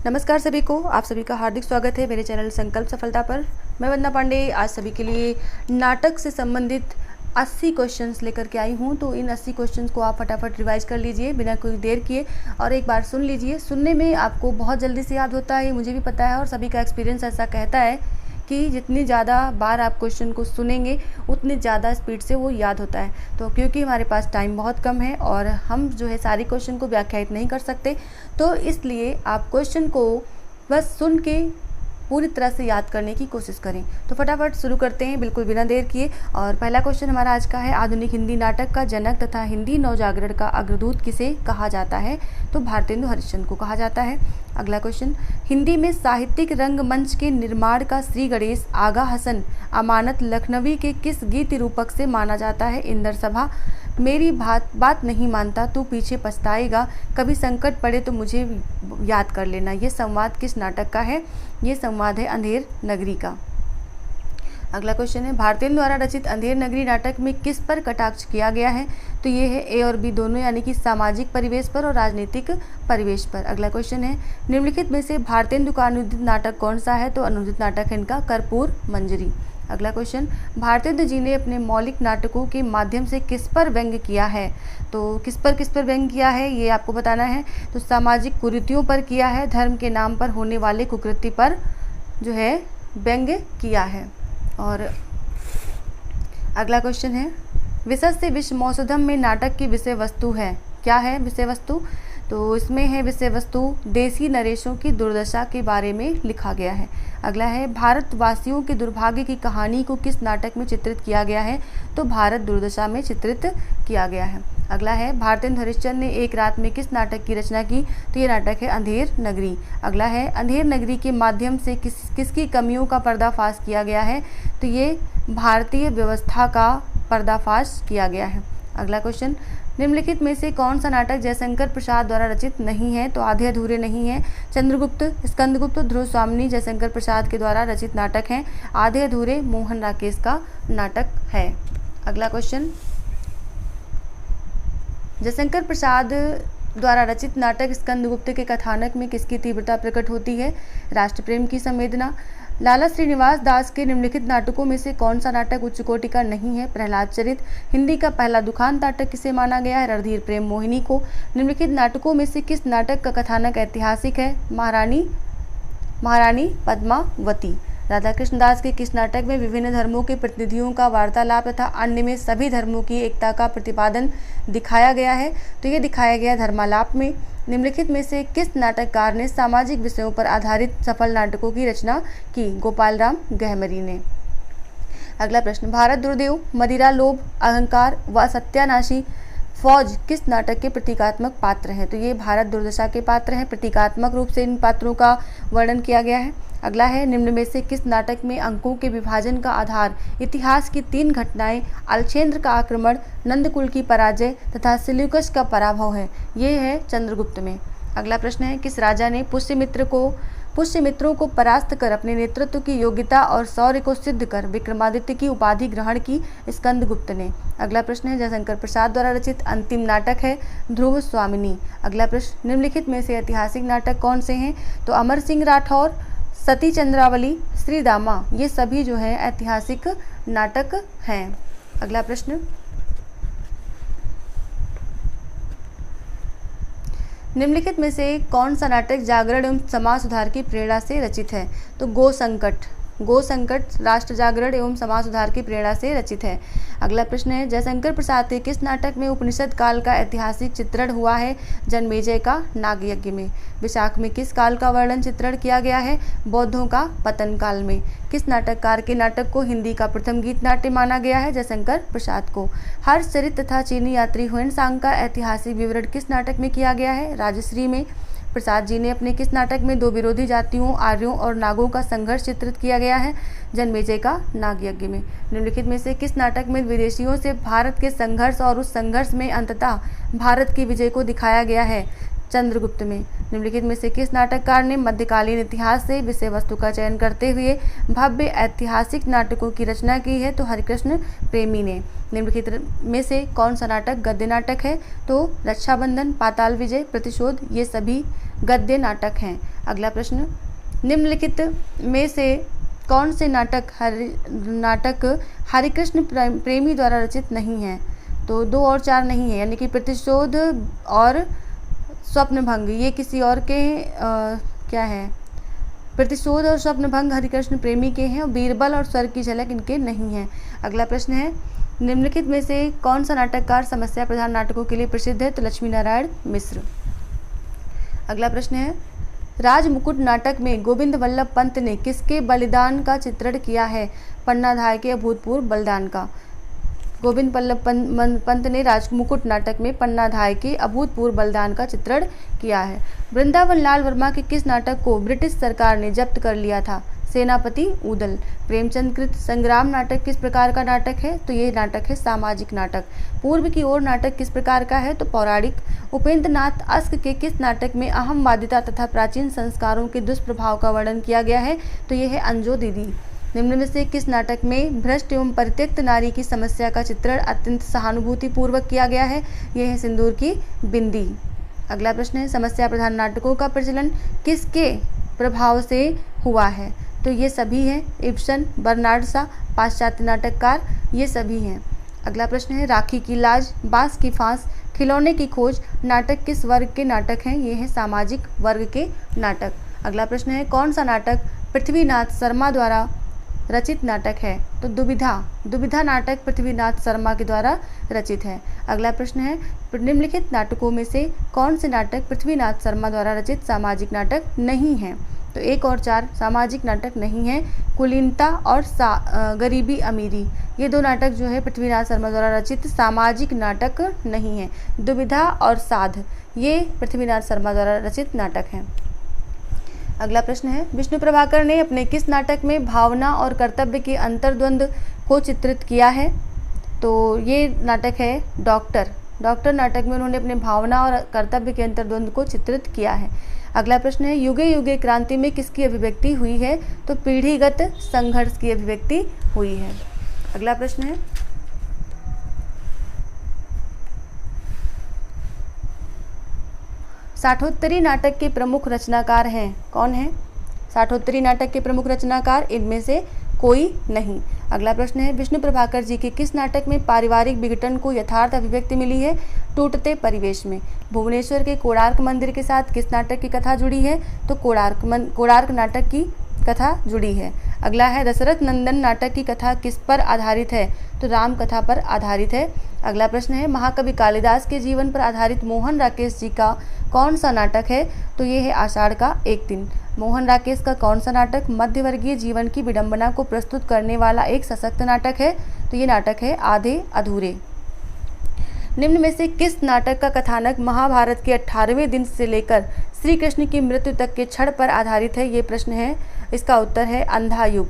नमस्कार सभी को, आप सभी का हार्दिक स्वागत है मेरे चैनल संकल्प सफलता पर। मैं वंदना पांडे आज सभी के लिए नाटक से संबंधित 80 क्वेश्चंस लेकर के आई हूँ। तो इन 80 क्वेश्चंस को आप फटाफट रिवाइज कर लीजिए बिना कोई देर किए और एक बार सुन लीजिए। सुनने में आपको बहुत जल्दी से याद होता है, मुझे भी पता है और सभी का एक्सपीरियंस ऐसा कहता है कि जितनी ज़्यादा बार आप क्वेश्चन को सुनेंगे उतनी ज़्यादा स्पीड से वो याद होता है। तो क्योंकि हमारे पास टाइम बहुत कम है और हम जो है सारी क्वेश्चन को व्याख्यायित नहीं कर सकते, तो इसलिए आप क्वेश्चन को बस सुन के पूरी तरह से याद करने की कोशिश करें। तो फटाफट शुरू करते हैं बिल्कुल बिना देर किए। और पहला क्वेश्चन हमारा आज का है, आधुनिक हिंदी नाटक का जनक तथा हिंदी नवजागरण का अग्रदूत किसे कहा जाता है? तो भारतेंदु हरिश्चंद्र को कहा जाता है। अगला क्वेश्चन, हिंदी में साहित्यिक रंगमंच के निर्माण का श्री गणेश, आगा हसन, अमानत लखनवी के किस गीत रूपक से माना जाता है? इंदर सभा, मेरी बात नहीं मानता तू पीछे पछताएगा, कभी संकट पड़े तो मुझे याद कर लेना। ये संवाद किस नाटक का है? ये संवाद है अंधेर नगरी का। अगला क्वेश्चन है, भारतेंदु द्वारा रचित अंधेर नगरी नाटक में किस पर कटाक्ष किया गया है? तो ये है ए और बी दोनों, यानी कि सामाजिक परिवेश पर और राजनीतिक परिवेश पर। अगला क्वेश्चन है, निम्नलिखित में से भारतेंदु का अनुदित नाटक कौन सा है? तो अनुदित नाटक है इनका कर्पूर मंजरी। अगला क्वेश्चन, भारतेंदु जी ने अपने मौलिक नाटकों के माध्यम से किस पर व्यंग्य किया है? तो किस पर व्यंग्य किया है ये आपको बताना है। तो सामाजिक कुरीतियों पर किया है, धर्म के नाम पर होने वाले कुकृति पर जो है व्यंग्य किया है। और अगला क्वेश्चन है, विशद से विश्वमौसुधम में नाटक की विषय वस्तु है, क्या है विषय वस्तु? तो इसमें है विषय वस्तु देसी नरेशों की दुर्दशा के बारे में लिखा गया है। अगला है, भारतवासियों के दुर्भाग्य की कहानी को किस नाटक में चित्रित किया गया है? तो भारत दुर्दशा में चित्रित किया गया है। अगला है, भारतेंदु हरिश्चंद्र ने एक रात में किस नाटक की रचना की? तो ये नाटक है अंधेर नगरी। अगला है, अंधेर नगरी के माध्यम से किसकी कमियों का पर्दाफाश किया गया है? तो ये भारतीय व्यवस्था का पर्दाफाश किया गया है। अगला क्वेश्चन, निम्नलिखित में से कौन सा नाटक जयशंकर प्रसाद द्वारा रचित नहीं है? तो आधे अधूरे नहीं है। चंद्रगुप्त, स्कंदगुप्त, ध्रुव स्वामिनी जयशंकर प्रसाद के द्वारा रचित नाटक हैं। आधे अधूरे मोहन राकेश का नाटक है। अगला क्वेश्चन, जयशंकर प्रसाद द्वारा रचित नाटक स्कंदगुप्त के कथानक में किसकी तीव्रता प्रकट होती है? राष्ट्रप्रेम की संवेदना। लाला श्रीनिवास दास के निम्नलिखित नाटकों में से कौन सा नाटक उच्च कोटि का नहीं है? प्रहलाद चरित। हिंदी का पहला दुखान नाटक किसे माना गया है? रणधीर प्रेम मोहिनी को। निम्नलिखित नाटकों में से किस नाटक का कथानक ऐतिहासिक है? महारानी पद्मावती। राधा कृष्ण दास के किस नाटक में विभिन्न धर्मों के प्रतिनिधियों का वार्तालाप तथा अन्य में सभी धर्मों की एकता का प्रतिपादन दिखाया गया है? तो ये दिखाया गया धर्मालाप में। निम्नलिखित में से किस नाटककार ने सामाजिक विषयों पर आधारित सफल नाटकों की रचना की? गोपाल राम गहमरी ने। अगला प्रश्न, भारत दुर्देव, मदिरा लोभ, अहंकार व सत्यानाशी फौज किस नाटक के प्रतीकात्मक पात्र हैं? तो ये भारत दुर्दशा के पात्र हैं। प्रतीकात्मक रूप से इन पात्रों का वर्णन किया गया है। अगला है, निम्न में से किस नाटक में अंकों के विभाजन का आधार इतिहास की 3 घटनाएं, अलछेंद्र का आक्रमण, नंदकुल की पराजय तथा सिल्यूकस का पराभव है? ये है चंद्रगुप्त में। अगला प्रश्न है, किस राजा ने पुष्यमित्रों को परास्त कर अपने नेतृत्व की योग्यता और शौर्य को सिद्ध कर विक्रमादित्य की उपाधि ग्रहण की? स्कंदगुप्त ने। अगला प्रश्न है, जयशंकर प्रसाद द्वारा रचित अंतिम नाटक है ध्रुव स्वामिनी। अगला प्रश्न, निम्नलिखित में से ऐतिहासिक नाटक कौन से हैं? तो अमर सिंह राठौर, सती चंद्रावली, श्रीदामा, ये सभी जो है ऐतिहासिक नाटक हैं। अगला प्रश्न, निम्नलिखित में से कौन सा नाटक जागरण एवं समाज सुधार की प्रेरणा से रचित है? तो गो संकट राष्ट्र जागरण एवं समाज सुधार की प्रेरणा से रचित है। अगला प्रश्न है, जयशंकर प्रसाद के किस नाटक में उपनिषद काल का ऐतिहासिक चित्रण हुआ है? जन्मेजय का नागयज्ञ में। विशाख में किस काल का वर्णन चित्रण किया गया है? बौद्धों का पतन काल में। किस नाटककार के नाटक को हिंदी का प्रथम गीत नाट्य माना गया है? जयशंकर प्रसाद को। हर्षचरित तथा चीनी यात्री हुएनसांग का ऐतिहासिक विवरण किस नाटक में किया गया है? राजश्री में। प्रसाद जी ने अपने किस नाटक में 2 विरोधी जातियों आर्यों और नागों का संघर्ष चित्रित किया गया है? जन्मेजय का नागयज्ञ में। निम्नलिखित में से किस नाटक में विदेशियों से भारत के संघर्ष और उस संघर्ष में अंततः भारत की विजय को दिखाया गया है? चंद्रगुप्त में। निम्नलिखित में से किस नाटककार ने मध्यकालीन इतिहास से विषय वस्तु का चयन करते हुए भव्य ऐतिहासिक नाटकों की रचना की है? तो हरिकृष्ण प्रेमी ने। निम्नलिखित में से कौन सा नाटक गद्य नाटक है? तो रक्षाबंधन, पाताल विजय, प्रतिशोध, ये सभी गद्य नाटक हैं। अगला प्रश्न, निम्नलिखित में से कौन से नाटक हरिकृष्ण प्रेमी द्वारा रचित नहीं है? तो 2 और 4 नहीं है, यानी कि प्रतिशोध और स्वप्नभंग ये किसी और के क्या है? प्रतिशोध और स्वप्नभंग हरिकृष्ण प्रेमी के हैं, और बीरबल और स्वर्ग की झलक इनके नहीं हैं। अगला प्रश्न है, निम्नलिखित में से कौन सा नाटककार समस्या प्रधान नाटकों के लिए प्रसिद्ध है? तो लक्ष्मी नारायण मिश्र। अगला प्रश्न है, राजमुकुट नाटक में गोविंद वल्लभ पंत ने किसके बलिदान का चित्रण किया है? पन्नाधाय के अभूतपूर्व बलिदान का। गोविंद वल्लभ पंत ने राजमुकुट नाटक में पन्नाधाय के अभूतपूर्व बलिदान का चित्रण किया है। वृंदावन लाल वर्मा के किस नाटक को ब्रिटिश सरकार ने जब्त कर लिया था? सेनापति ऊदल। प्रेमचंद कृत संग्राम नाटक किस प्रकार का नाटक है? तो ये नाटक है सामाजिक नाटक। पूर्व की ओर नाटक किस प्रकार का है? तो पौराणिक। उपेंद्र नाथ अस्क के किस नाटक में अहमवादिता तथा प्राचीन संस्कारों के दुष्प्रभाव का वर्णन किया गया है? तो ये है अंजो दीदी। निम्न में से किस नाटक में भ्रष्ट एवं परित्यक्त नारी की समस्या का चित्रण अत्यंत सहानुभूतिपूर्वक किया गया है? यह है सिंदूर की बिंदी। अगला प्रश्न है, समस्या प्रधान नाटकों का प्रचलन किसके प्रभाव से हुआ है? तो ये सभी हैं, इब्सन, बर्नार्ड शा, पाश्चात्य नाटककार, ये सभी हैं। अगला प्रश्न है, राखी की लाज, बांस की फांस, खिलौने की खोज नाटक किस वर्ग के नाटक हैं? ये हैं सामाजिक वर्ग के नाटक। अगला प्रश्न है, कौन सा नाटक पृथ्वीनाथ शर्मा द्वारा रचित नाटक है? तो दुविधा नाटक पृथ्वीनाथ शर्मा के द्वारा रचित है। अगला प्रश्न है, निम्नलिखित नाटकों में से कौन से नाटक पृथ्वीनाथ शर्मा द्वारा रचित सामाजिक नाटक नहीं हैं? तो 1 और 4 सामाजिक नाटक नहीं है। कुलीनता और गरीबी अमीरी, ये 2 नाटक जो है पृथ्वीनाथ शर्मा द्वारा रचित सामाजिक नाटक नहीं है। दुविधा और साध, ये पृथ्वीनाथ शर्मा द्वारा रचित नाटक हैं। अगला प्रश्न है, विष्णु प्रभाकर ने अपने किस नाटक में भावना और कर्तव्य के अंतर्द्वंद को चित्रित किया है? तो ये नाटक है डॉक्टर नाटक में उन्होंने अपने भावना और कर्तव्य के अंतर्द्वंद को चित्रित किया है। अगला प्रश्न है, युगे युगे क्रांति में किसकी अभिव्यक्ति हुई है? तो पीढ़ीगत संघर्ष की अभिव्यक्ति हुई है। अगला प्रश्न है, साठोत्तरी नाटक के प्रमुख रचनाकार हैं? कौन है साठोत्तरी नाटक के प्रमुख रचनाकार? इनमें से कोई नहीं। अगला प्रश्न है, विष्णु प्रभाकर जी के किस नाटक में पारिवारिक विघटन को यथार्थ अभिव्यक्ति मिली है? टूटते परिवेश में। भुवनेश्वर के कोणार्क मंदिर के साथ किस नाटक की कथा जुड़ी है? तो कोणार्क नाटक की कथा जुड़ी है। अगला है, दशरथ नंदन नाटक की कथा किस पर आधारित है? तो राम कथा पर आधारित है। अगला प्रश्न है, महाकवि कालिदास के जीवन पर आधारित मोहन राकेश जी का कौन सा नाटक है? तो ये है आषाढ़ का एक दिन। मोहन राकेश का कौन सा नाटक मध्यवर्गीय जीवन की विडंबना को प्रस्तुत करने वाला एक सशक्त नाटक है? तो ये नाटक है आधे अधूरे। निम्न में से किस नाटक का कथानक महाभारत के 18वें दिन से लेकर श्री कृष्ण की मृत्यु तक के क्षण पर आधारित है? ये प्रश्न है, इसका उत्तर है अंधा युग।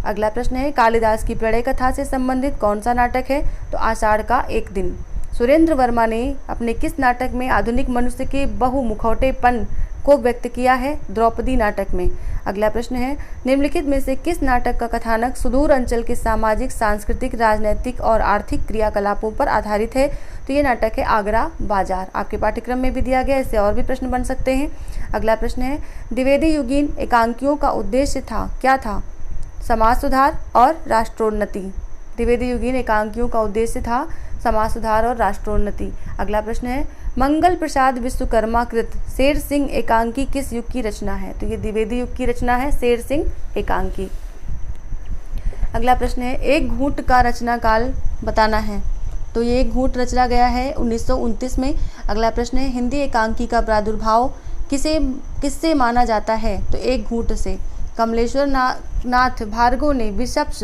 अगला प्रश्न है, कालिदास की प्रणय कथा से संबंधित कौन सा नाटक है? तो आषाढ़ का एक दिन। सुरेंद्र वर्मा ने अपने किस नाटक में आधुनिक मनुष्य के बहुमुखौटेपन को व्यक्त किया है? द्रौपदी नाटक में। अगला प्रश्न है, निम्नलिखित में से किस नाटक का कथानक सुदूर अंचल के सामाजिक, सांस्कृतिक, राजनैतिक और आर्थिक क्रियाकलापों पर आधारित है? तो ये नाटक है आगरा बाजार। आपके पाठ्यक्रम में भी दिया गया, इससे और भी प्रश्न बन सकते हैं। अगला प्रश्न है, द्विवेदी युगीन एकांकियों का उद्देश्य क्या था? समाज सुधार और राष्ट्रोन्नति। द्विवेदी युगीन एकांकियों का उद्देश्य था समाज सुधार और राष्ट्रोन्नति। अगला प्रश्न है, मंगल प्रसाद विश्वकर्मा कृत शेर सिंह एकांकी किस युग की रचना है? तो ये द्विवेदी युग की रचना है शेर सिंह एकांकी। अगला प्रश्न है, एक घूंट का रचना काल बताना है। तो ये एक घूंट रचा गया है 1929 में। अगला प्रश्न है, हिंदी एकांकी का प्रादुर्भाव किससे माना जाता है? तो एक घूंट से। कमलेश्वर नाथ भार्गव ने बिशप्स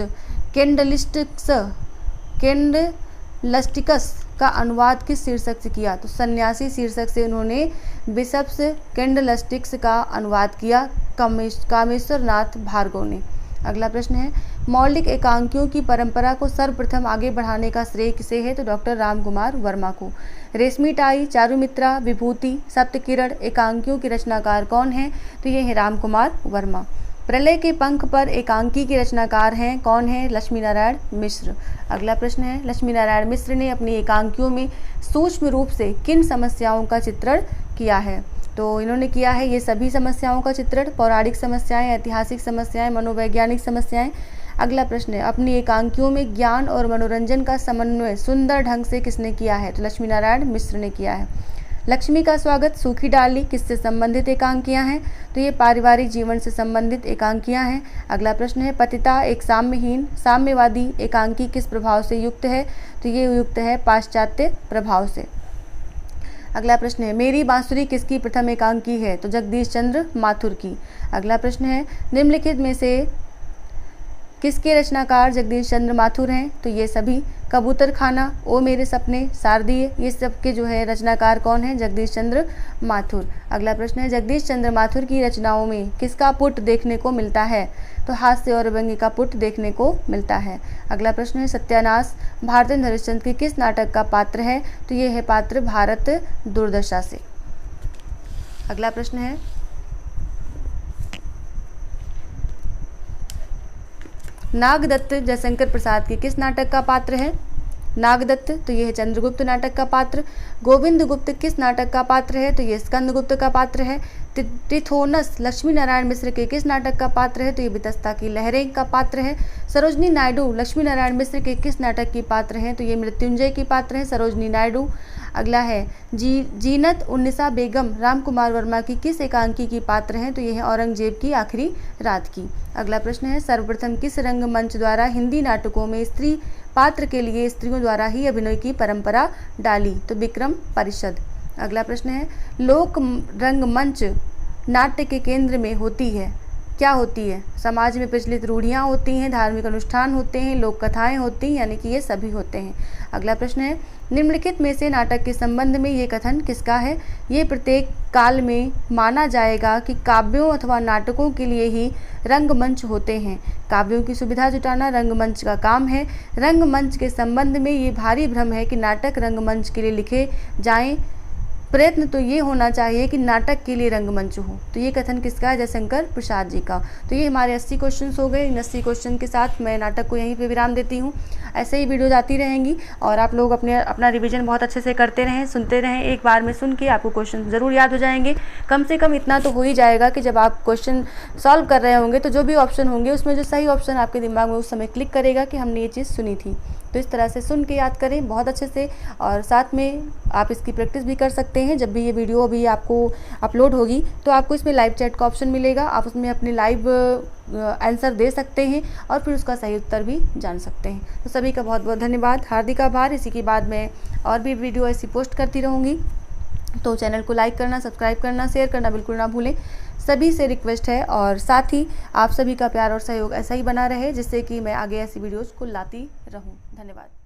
कैंडलस्टिकस का अनुवाद किस शीर्षक से किया? तो सन्यासी शीर्षक से उन्होंने बिशप्स कैंडलस्टिक्स का अनुवाद किया कामेश्वर नाथ भार्गव ने। अगला प्रश्न है, मौलिक एकांकियों की परंपरा को सर्वप्रथम आगे बढ़ाने का श्रेय किसे है? तो डॉक्टर रामकुमार वर्मा को। रेशमी टाई, चारुमित्रा, विभूति, सप्तकिरण एकांकियों के रचनाकार कौन हैं? तो ये है रामकुमार वर्मा। प्रलय के पंख पर एकांकी के रचनाकार हैं कौन है? लक्ष्मी नारायण मिश्र। अगला प्रश्न है, लक्ष्मी नारायण मिश्र ने अपनी एकांकियों में सूक्ष्म रूप से किन समस्याओं का चित्रण किया है? तो इन्होंने किया है ये सभी समस्याओं का चित्रण, पौराणिक समस्याएं, ऐतिहासिक समस्याएं, मनोवैज्ञानिक समस्याएं। अगला प्रश्न है, अपनी एकांकियों में ज्ञान और मनोरंजन का समन्वय सुंदर ढंग से किसने किया है? तो लक्ष्मी नारायण मिश्र ने किया है। लक्ष्मी का स्वागत, सूखी डाली किससे संबंधित एकांकियां हैं? तो ये पारिवारिक जीवन से संबंधित एकांकियां हैं। अगला प्रश्न है, पतिता एक साम्यहीन साम्यवादी एकांकी किस प्रभाव से युक्त है? तो ये युक्त है पाश्चात्य प्रभाव से। अगला प्रश्न है, मेरी बांसुरी किसकी प्रथम एकांकी है? तो जगदीश चंद्र माथुर की। अगला प्रश्न है, निम्नलिखित में से किसके रचनाकार जगदीश चंद्र माथुर हैं? तो ये सभी कबूतर खाना, ओ मेरे सपने, शारदीय, ये सब के जो है रचनाकार कौन है? जगदीश चंद्र माथुर। अगला प्रश्न है, जगदीश चंद्र माथुर की रचनाओं में किसका पुट देखने को मिलता है? तो हास्य और व्यंग्य का पुट देखने को मिलता है। अगला प्रश्न है, सत्यानाश भारतेंद्र हरिश्चंद्र के किस नाटक का पात्र है? तो ये है पात्र भारत दुर्दशा से। अगला प्रश्न है, नागदत्त जयशंकर प्रसाद के किस नाटक का पात्र है? नागदत्त, तो यह है चंद्रगुप्त नाटक का पात्र। गोविंद गुप्त किस नाटक का पात्र है? तो ये स्कंदगुप्त का पात्र है। तिथोनस लक्ष्मी नारायण मिश्र के किस नाटक का पात्र है? तो ये वितस्ता की लहरें का पात्र है। सरोजनी नायडू लक्ष्मी नारायण मिश्र के किस नाटक की पात्र हैं? तो ये मृत्युंजय की पात्र है सरोजनी नायडू। अगला है, जीनत उन्निसा बेगम रामकुमार वर्मा की किस एकांकी की पात्र हैं? तो ये है औरंगजेब की आखिरी रात की। अगला प्रश्न है, सर्वप्रथम किस रंगमंच द्वारा हिंदी नाटकों में स्त्री पात्र के लिए स्त्रियों द्वारा ही अभिनय की परंपरा डाली? तो विक्रम परिषद। अगला प्रश्न है, लोक रंगमंच नाट्य के केंद्र में होती है, क्या होती है? समाज में प्रचलित रूढ़ियाँ होती हैं, धार्मिक अनुष्ठान होते हैं, लोक कथाएँ होती हैं, यानी कि ये सभी होते हैं। अगला प्रश्न है, निम्नलिखित में से नाटक के संबंध में ये कथन किसका है? ये प्रत्येक काल में माना जाएगा कि काव्यों अथवा नाटकों के लिए ही रंगमंच होते हैं। काव्यों की सुविधा जुटाना रंगमंच का काम है। रंगमंच के संबंध में ये भारी भ्रम है कि नाटक रंगमंच के लिए लिखे जाएं। प्रयत्न तो ये होना चाहिए कि नाटक के लिए रंगमंच हो। तो ये कथन किसका है? जयशंकर प्रसाद जी का। तो ये हमारे 80 क्वेश्चंस हो गए। इन 80 क्वेश्चन के साथ मैं नाटक को यहीं पे विराम देती हूँ। ऐसे ही वीडियोज आती रहेंगी और आप लोग अपना रिवीजन बहुत अच्छे से करते रहें, सुनते रहें। एक बार में सुन के आपको क्वेश्चन ज़रूर याद हो जाएंगे। कम से कम इतना तो हो ही जाएगा कि जब आप क्वेश्चन सॉल्व कर रहे होंगे तो जो भी ऑप्शन होंगे उसमें जो सही ऑप्शन आपके दिमाग में उस समय क्लिक करेगा कि हमने ये चीज़ सुनी थी। तो इस तरह से सुन के याद करें बहुत अच्छे से, और साथ में आप इसकी प्रैक्टिस भी कर सकते हैं। जब भी ये वीडियो अभी आपको अपलोड होगी तो आपको इसमें लाइव चैट का ऑप्शन मिलेगा। आप उसमें अपने लाइव आंसर दे सकते हैं और फिर उसका सही उत्तर भी जान सकते हैं। तो सभी का बहुत बहुत धन्यवाद, हार्दिक आभार। इसी के बाद मैं और भी वीडियो ऐसी पोस्ट करती रहूँगी। तो चैनल को लाइक करना, सब्सक्राइब करना, शेयर करना बिल्कुल ना भूलें। सभी से रिक्वेस्ट है, और साथ ही आप सभी का प्यार और सहयोग ऐसा ही बना रहे जिससे कि मैं आगे ऐसी वीडियोज़ को लाती रहूं। धन्यवाद।